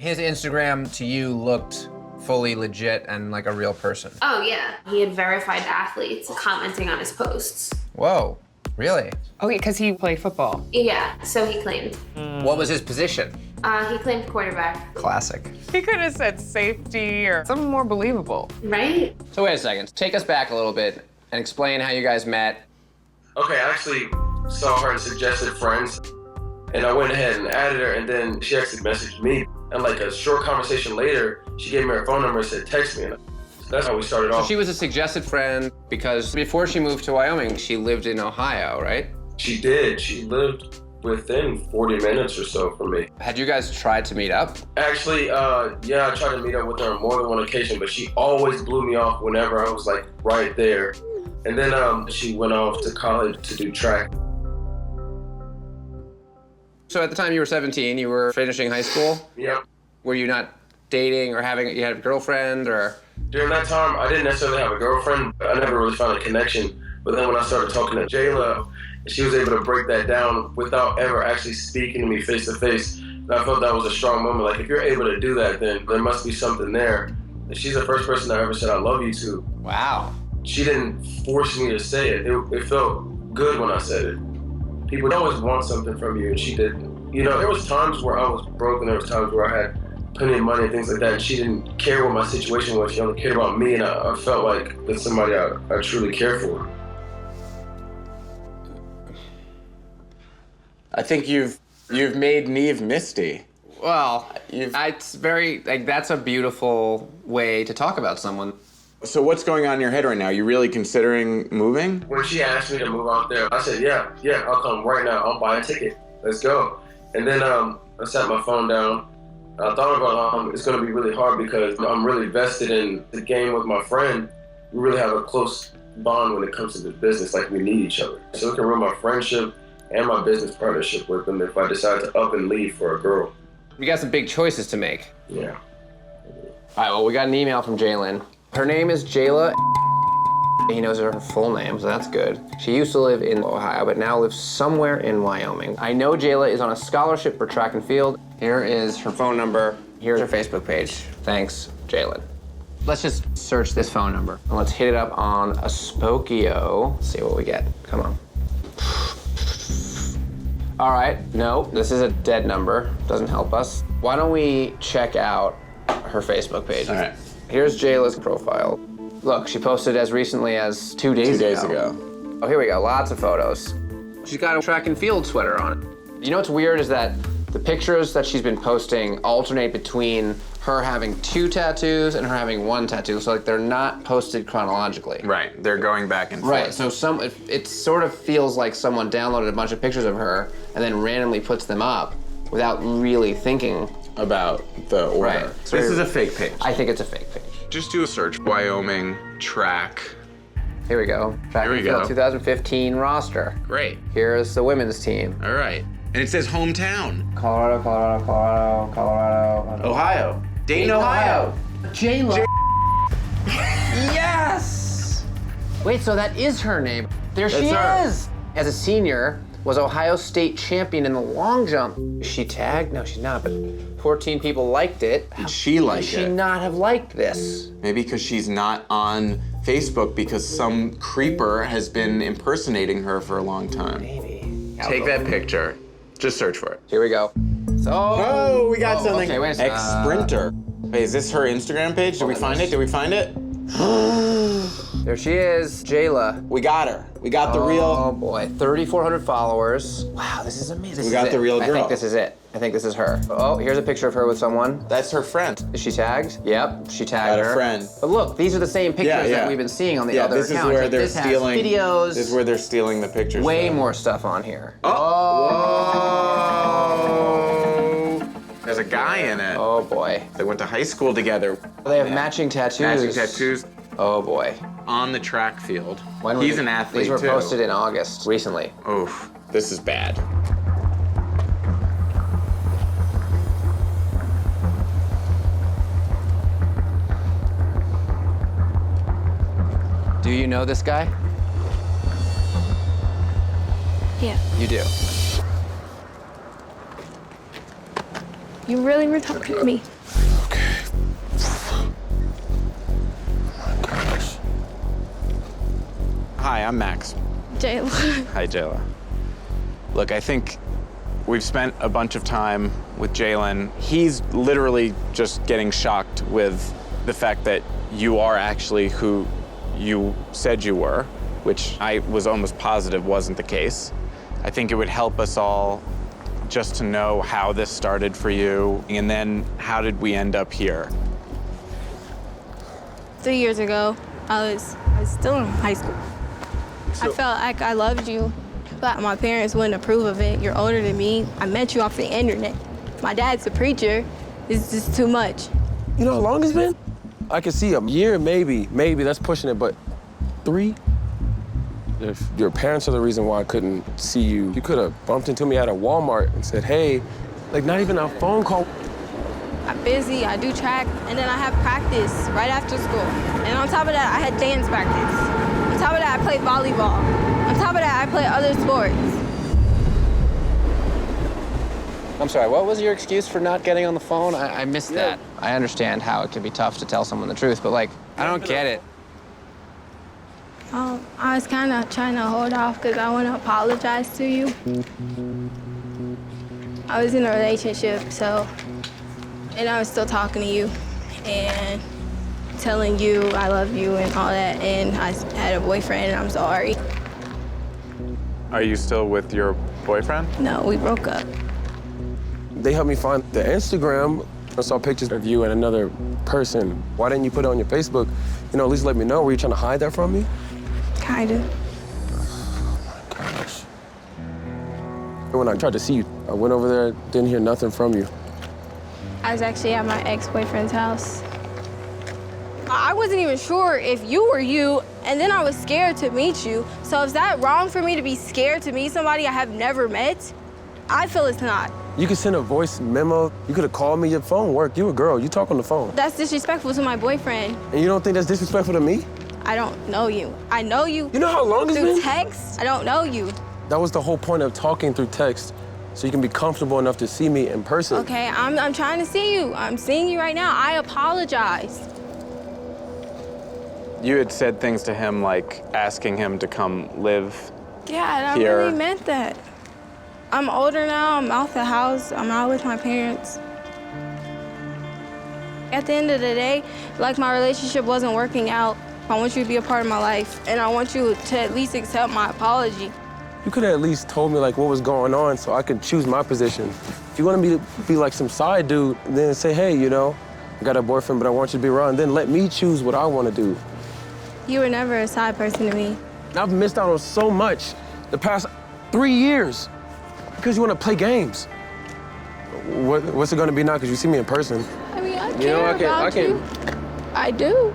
His Instagram to you looked fully legit and like a real person. Oh yeah, he had verified athletes commenting on his posts. Whoa, really? Oh, yeah, because he played football. Yeah, so he claimed. What was his position? He claimed quarterback. Classic. He could have said safety or something more believable. Right? So wait a second, take us back a little bit and explain how you guys met. Okay, I actually saw her and suggested friends, and I went ahead and added her, and then she actually messaged me. And like a short conversation later, she gave me her phone number and said, text me. And that's how we started off. So she was a suggested friend because before she moved to Wyoming, she lived in Ohio, right? She did. She lived within 40 minutes or so from me. Had you guys tried to meet up? Actually, yeah, I tried to meet up with her on more than one occasion, but she always blew me off whenever I was like right there. And then she went off to college to do track. So at the time you were 17, you were finishing high school? Yep. Were you not dating or you had a girlfriend or? During that time, I didn't necessarily have a girlfriend. I never really found a connection. But then when I started talking to Jayla, she was able to break that down without ever actually speaking to me face to face. And I felt that was a strong moment. Like, if you're able to do that, then there must be something there. And she's the first person I ever said I love you to. Wow. She didn't force me to say it. It felt good when I said it. People always want something from you, and she didn't. You know, there was times where I was broke, and there was times where I had plenty of money and things like that, and she didn't care what my situation was. She only cared about me, and I felt like that's somebody I truly care for. I think you've made Neve misty. Well, it's very, like, that's a beautiful way to talk about someone. So what's going on in your head right now? You really considering moving? When she asked me to move out there, I said, yeah, I'll come right now. I'll buy a ticket. Let's go. And then I sat my phone down. I thought about it's going to be really hard because I'm really vested in the game with my friend. We really have a close bond when it comes to this business. Like, we need each other. So it can ruin my friendship and my business partnership with them if I decide to up and leave for a girl. We got some big choices to make. Yeah. All right, well, we got an email from Jalen. Her name is Jayla. He knows her full name, so that's good. She used to live in Ohio, but now lives somewhere in Wyoming. I know Jayla is on a scholarship for track and field. Here is her phone number. Here's her Facebook page. Thanks, Jalen. Let's just search this phone number, and let's hit it up on a Spokio. See what we get. Come on. All right, no, this is a dead number. Doesn't help us. Why don't we check out her Facebook page? All right. Here's Jayla's profile. Look, she posted as recently as 2 days ago. 2 days ago. Oh, here we go, lots of photos. She's got a track and field sweater on it. You know what's weird is that the pictures that she's been posting alternate between her having 2 tattoos and her having 1 tattoo, so like they're not posted chronologically. Right, they're going back and forth. Right, so it sort of feels like someone downloaded a bunch of pictures of her and then randomly puts them up without really thinking about the order. Right. So this is a fake page. I think it's a fake page. Just do a search, Wyoming track. Here we go. Track Here we and field go. 2015 roster. Great. Here's the women's team. All right. And it says hometown. Colorado, Colorado, Colorado, Colorado. Ohio. Dayton, Ohio. Jayla. Yes! Wait, so that is her name. There she That's is! As a senior, was Ohio State champion in the long jump. Is she tagged? No, she's not, but 14 people liked it. Did she like Should she it? not have liked this? Maybe because she's not on Facebook because some creeper has been impersonating her for a long time. Maybe. Take that picture. Just search for it. Here we go. So. Oh, we got something. Okay, wait a second. Ex-sprinter. Wait, is this her Instagram page? Did we find it? Did we find it? There she is, Jayla. We got her. We got the Oh real. boy, 3,400 followers. Wow, this is amazing. We got the real I girl. think this is it. I think this is her. Oh, here's a picture of her with someone. That's her friend. Is she tagged? Yep, she tagged Got her. a friend. But look, these are the same pictures that we've been seeing on the other this accounts. is where Like, they're this has stealing videos. This is where they're stealing the pictures. Way from. more stuff on here. Oh. There's a guy in it. Oh boy. They went to high school together. They have matching tattoos. Matching tattoos Oh boy. on the track field. When were He's the- an athlete These were too. posted in August, recently. Oof, this is bad. Do you know this guy? Yeah. You do. You really were talking to me. Hi, I'm Max. Jayla. Hi, Jayla. Look, I think we've spent a bunch of time with Jalen. He's literally just getting shocked with the fact that you are actually who you said you were, which I was almost positive wasn't the case. I think it would help us all just to know how this started for you, and then how did we end up here? 3 years ago, I was still in high school. I felt like I loved you, but my parents wouldn't approve of it. You're older than me. I met you off the internet. My dad's a preacher. It's just too much. You know how long it's been? I could see a year, maybe, that's pushing it, but 3? If your parents are the reason why I couldn't see you, you could have bumped into me at a Walmart and said, hey, like not even a phone call. I'm busy, I do track, and then I have practice right after school. And on top of that, I had dance practice. On top of that, I played volleyball. On top of that, I play other sports. I'm sorry, what was your excuse for not getting on the phone? I missed that. I understand how it can be tough to tell someone the truth, but like, I don't get it. I was kind of trying to hold off because I want to apologize to you. I was in a relationship, and I was still talking to you and telling you I love you and all that, and I had a boyfriend and I'm sorry. Are you still with your boyfriend? No, we broke up. They helped me find the Instagram. I saw pictures of you and another person. Why didn't you put it on your Facebook? You know, at least let me know. Were you trying to hide that from me? Kinda. Oh my gosh. When I tried to see you, I went over there, didn't hear nothing from you. I was actually at my ex-boyfriend's house. I wasn't even sure if you were you, and then I was scared to meet you. So is that wrong for me to be scared to meet somebody I have never met? I feel it's not. You could send a voice memo. You could have called me. Your phone worked. You a girl. You talk on the phone. That's disrespectful to my boyfriend. And you don't think that's disrespectful to me? I don't know you. I know you. You know how long it's through been? text. I don't know you. That was the whole point of talking through text, so you can be comfortable enough to see me in person. Okay, I'm trying to see you. I'm seeing you right now. I apologize. You had said things to him like asking him to come live Yeah, I here. really meant that. I'm older now. I'm out the house. I'm out with my parents. At the end of the day, like my relationship wasn't working out. I want you to be a part of my life, and I want you to at least accept my apology. You could have at least told me like what was going on so I could choose my position. If you want me to be like some side dude, then say, hey, you know, I got a boyfriend, but I want you to be around. Then let me choose what I want to do. You were never a side person to me. I've missed out on so much the past 3 years because you want to play games. What's it going to be now because you see me in person? I mean, I You know, care I can- about I can- you. I do.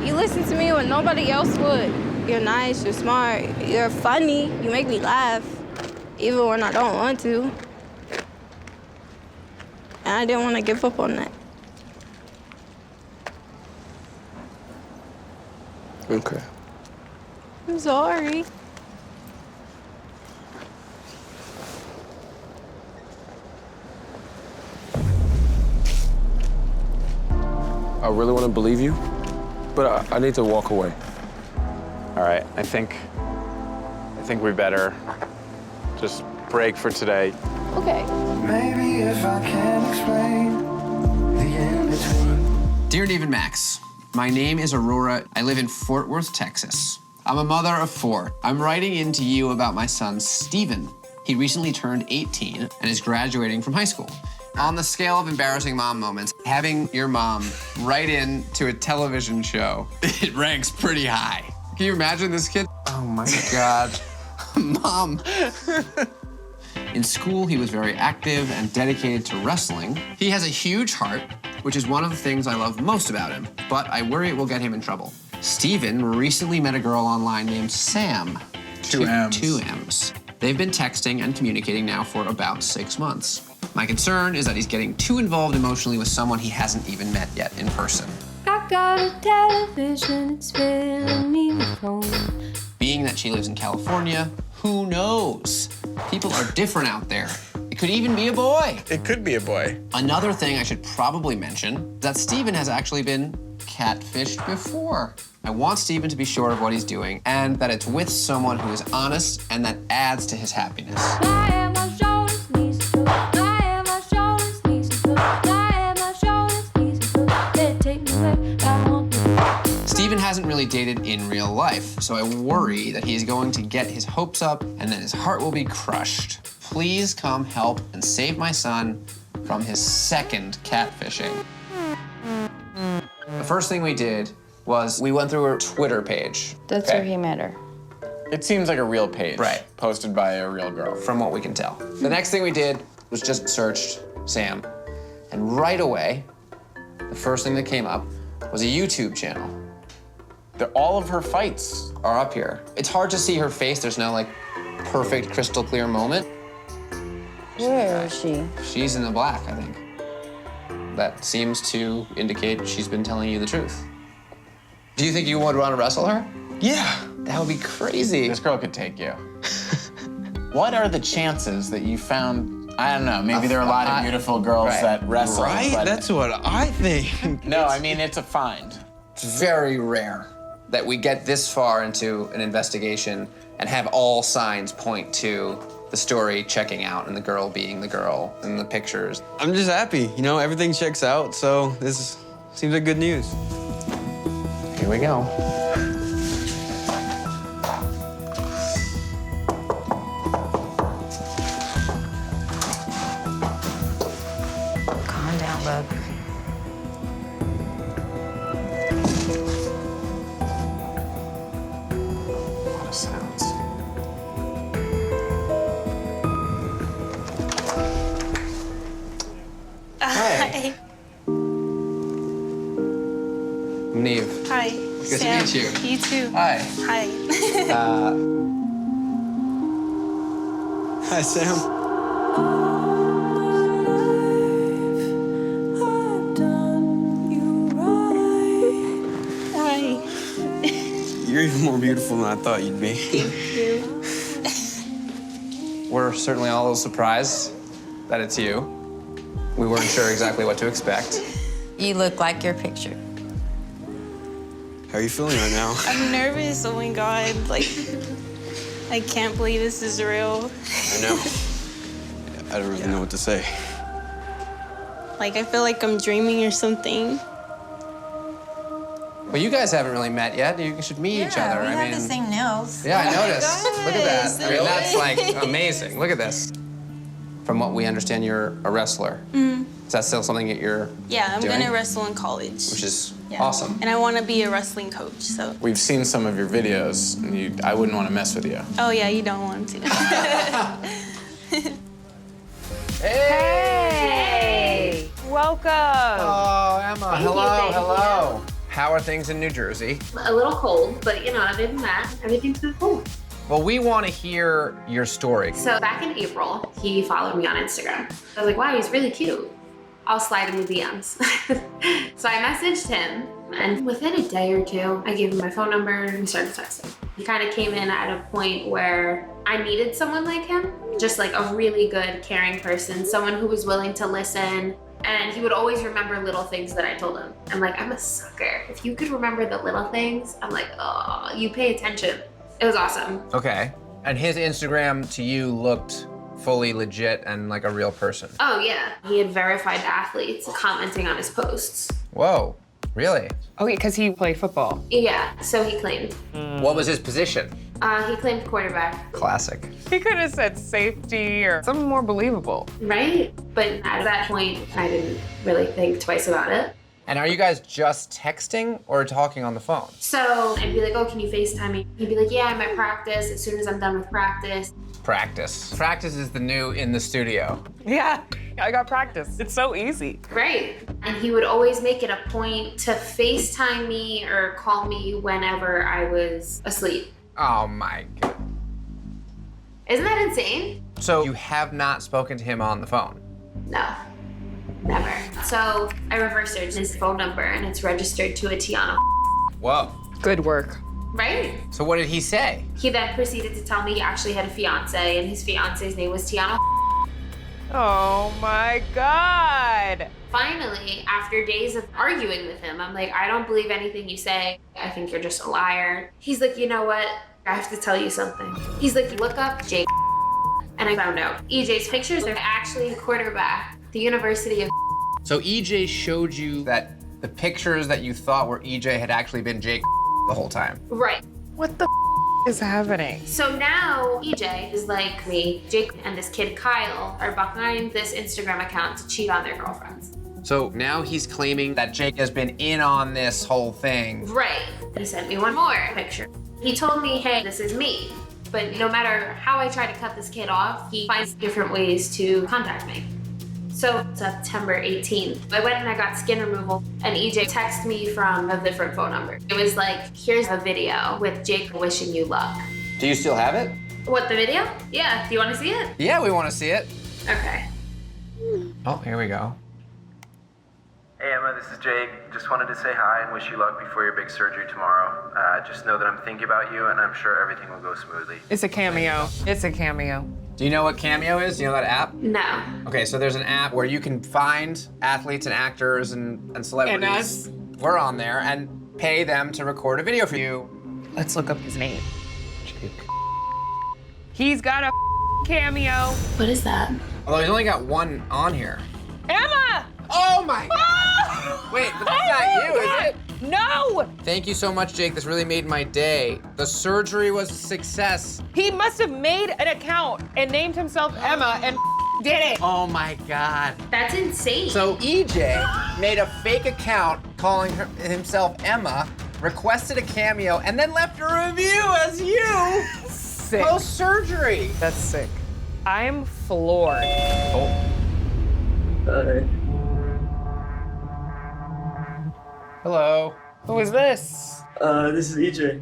You listen to me when nobody else would. You're nice, you're smart, you're funny, you make me laugh, even when I don't want to. And I didn't want to give up on that. Okay. I'm sorry. I really want to believe you, but I need to walk away. All right, I think we better just break for today. Okay. Maybe if I can explain the in-between. Dear Dave and Max, my name is Aurora. I live in Fort Worth, Texas. I'm a mother of 4. I'm writing in to you about my son, Steven. He recently turned 18 and is graduating from high school. On the scale of embarrassing mom moments, having your mom write in to a television show, it ranks pretty high. Can you imagine this kid? Oh my God. Mom. In school, he was very active and dedicated to wrestling. He has a huge heart, which is one of the things I love most about him, but I worry it will get him in trouble. Steven recently met a girl online named Sam. 2 M's. 2 M's. They've been texting and communicating now for about 6 months. My concern is that he's getting too involved emotionally with someone he hasn't even met yet in person. I got a television, it's filling me with home. Being that she lives in California, who knows? People are different out there. It could even be a boy. It could be a boy. Another thing I should probably mention is that Steven has actually been catfished before. I want Steven to be sure of what he's doing and that it's with someone who is honest and that adds to his happiness. Steven hasn't really dated in real life, so I worry that he's going to get his hopes up and then his heart will be crushed. Please come help and save my son from his second catfishing. The first thing we did was we went through her Twitter page. That's where he met her. It seems like a real page. Right. Posted by a real girl. From what we can tell. The next thing we did was just searched Sam. And right away, the first thing that came up was a YouTube channel. All of her fights are up here. It's hard to see her face. There's no like perfect crystal clear moment. Where is she? She's in the black, I think. That seems to indicate she's been telling you the truth. Do you think you would want to wrestle her? Yeah. That would be crazy. This girl could take you. What are the chances that you found, I don't know, maybe there are a lot of beautiful girls that wrestle. Right? But That's what I think. no, I mean, it's a find. It's very rare that we get this far into an investigation and have all signs point to the story checking out and the girl being the girl in the pictures. I'm just happy. You know, everything checks out, so this seems like good news. Here we go. Calm down, bub. A lot of sounds. Hi. I'm Neve. Hi. Good Sam. to meet you. You too. Hi. Hi. Hi, Sam. Hi. You're even more beautiful than I thought you'd be. Thank you. We're certainly all a little surprised that it's you. We weren't sure exactly what to expect. You look like your picture. How are you feeling right now? I'm nervous. Oh my God. Like, I can't believe this is real. I know. I don't really know what to say. Like, I feel like I'm dreaming or something. Well, you guys haven't really met yet. You should meet each other. we I have mean, the same nails. yeah, I noticed. Look at that. I mean, Really? that's like amazing. Look at this. From what we understand, you're a wrestler. Is that still something that you're Yeah, I'm doing? gonna wrestle in college. Which is Yeah. awesome. And I want to be a wrestling coach, so. We've seen some of your videos, and I wouldn't want to mess with you. Oh yeah, you don't want to. Hey! Welcome. Oh, Emma. Thank you, hello, thank hello. How are things in New Jersey? A little cold, but you know, other than that, everything's been cool. Well, we want to hear your story. So back in April, he followed me on Instagram. I was like, wow, he's really cute. I'll slide in the DMs. So I messaged him, and within a day or two, I gave him my phone number and we started texting. He kind of came in at a point where I needed someone like him, just like a really good, caring person, someone who was willing to listen. And he would always remember little things that I told him. I'm like, I'm a sucker. If you could remember the little things, I'm like, oh, you pay attention. It was awesome. Okay. And his Instagram to you looked fully legit and like a real person. Oh yeah, he had verified athletes commenting on his posts. Whoa, really? Okay, because he played football. Yeah, so he claimed. What was his position? He claimed quarterback, Classic. He could have said safety or something more believable. right? But at that point, I didn't really think twice about it. And are you guys just texting or talking on the phone? So I'd be like, oh, can you FaceTime me? He'd be like, yeah, I'm at practice. As soon as I'm done with practice. Practice. Practice is the new in the studio. Yeah, I got practice. It's so easy. Right. And he would always make it a point to FaceTime me or call me whenever I was asleep. Oh my God. Isn't that insane? So you have not spoken to him on the phone? No, never. So I reverse searched his phone number and it's registered to a Tiana, Whoa. Good work. right? So what did he say? He then proceeded to tell me he actually had a fiance and his fiance's name was Tiana. Oh my God. Finally, after days of arguing with him, I'm like, I don't believe anything you say. I think you're just a liar. He's like, you know what? I have to tell you something. He's like, look up Jake. And I found out EJ's pictures are actually a quarterback at the University of. So EJ showed you that the pictures that you thought were EJ had actually been Jake the whole time. Right. What the is happening? So now EJ is like me, Jake and this kid Kyle are behind this Instagram account to cheat on their girlfriends. So now he's claiming that Jake has been in on this whole thing. Right. He sent me one more picture. He told me, hey, this is me. But no matter how I try to cut this kid off, he finds different ways to contact me. So September 18th, I went and I got skin removal and EJ texted me from a different phone number. It was like, here's a video with Jake wishing you luck. Do you still have it? What, the video? Yeah, do you want to see it? Yeah, we want to see it. Okay. Oh, here we go. Hey Emma, this is Jake. Just wanted to say hi and wish you luck before your big surgery tomorrow. Just know that I'm thinking about you and I'm sure everything will go smoothly. It's a cameo. It's a cameo. Do you know what Cameo is? Do you know that app? No. Okay, so there's an app where you can find athletes and actors and celebrities. And us. We're on there and pay them to record a video for you. Let's look up his name. Jake. He's got a cameo. What is that? Although he's only got one on here. Emma! Oh my! Oh! Wait, but that's not you, is it? No! Thank you so much, Jake. This really made my day. The surgery was a success. He must have made an account and named himself Emma and did it. Oh my God. That's insane. So EJ made a fake account calling himself Emma, requested a cameo, and then left a review as you Sick. post-surgery. That's sick. I'm floored. Oh. Hello. Who is this? This is EJ.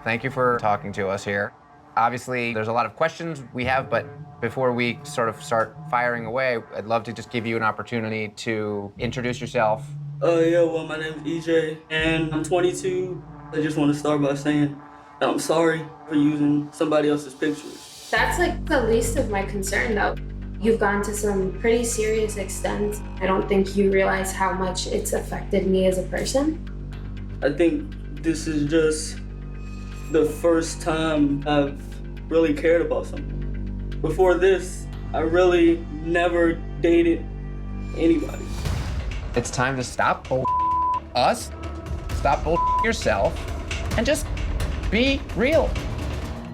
Thank you for talking to us here. Obviously, there's a lot of questions we have, but before we sort of start firing away, I'd love to just give you an opportunity to introduce yourself. Yeah, well, my name is EJ, and I'm 22. I just want to start by saying that I'm sorry for using somebody else's pictures. That's like the least of my concern though. You've gone to some pretty serious extents. I don't think you realize how much it's affected me as a person. I think this is just the first time I've really cared about someone. Before this, I really never dated anybody. It's time to stop us, stop yourself, and just be real.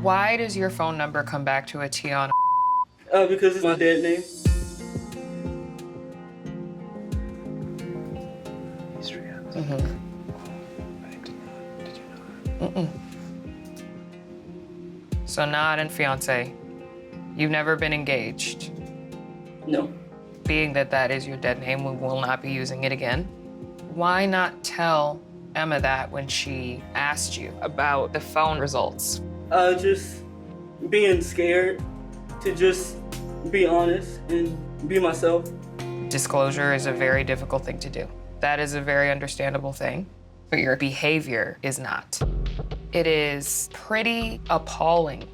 Why does your phone number come back to a Tiana? Because it's my dead name. So not a fiance. You've never been engaged. No. Being that that is your dead name, we will not be using it again. Why not tell Emma that when she asked you about the phone results? Just being scared to just be honest and be myself. Disclosure is a very difficult thing to do. That is a very understandable thing, but your behavior is not. It is pretty appalling,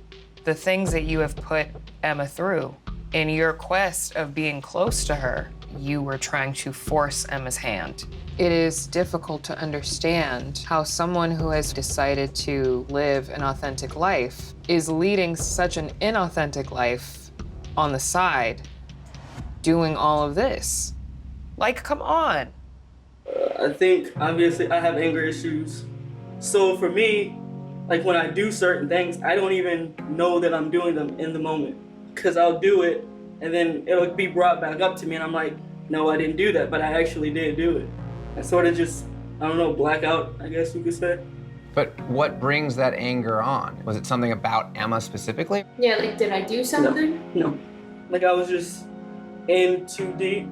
the things that you have put Emma through. In your quest of being close to her, you were trying to force Emma's hand. It is difficult to understand how someone who has decided to live an authentic life is leading such an inauthentic life on the side, doing all of this. Like, come on. I think, obviously, I have anger issues. So for me, like when I do certain things, I don't even know that I'm doing them in the moment. Because I'll do it, and then it'll be brought back up to me, and I'm like, no, I didn't do that, but I actually did do it. I sort of just, I don't know, black out, I guess you could say. But what brings that anger on? Was it something about Emma specifically? Yeah, like did I do something? No. Like I was just in too deep,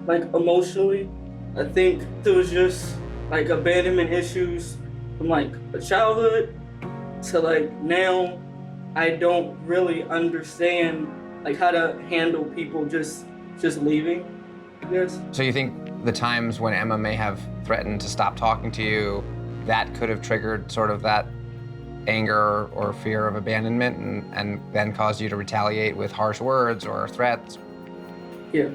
like emotionally. I think it was just like abandonment issues from like a childhood to like now. I don't really understand like how to handle people just leaving, I guess. So you think the times when Emma may have threatened to stop talking to you, that could have triggered sort of that anger or fear of abandonment and then caused you to retaliate with harsh words or threats? Yeah.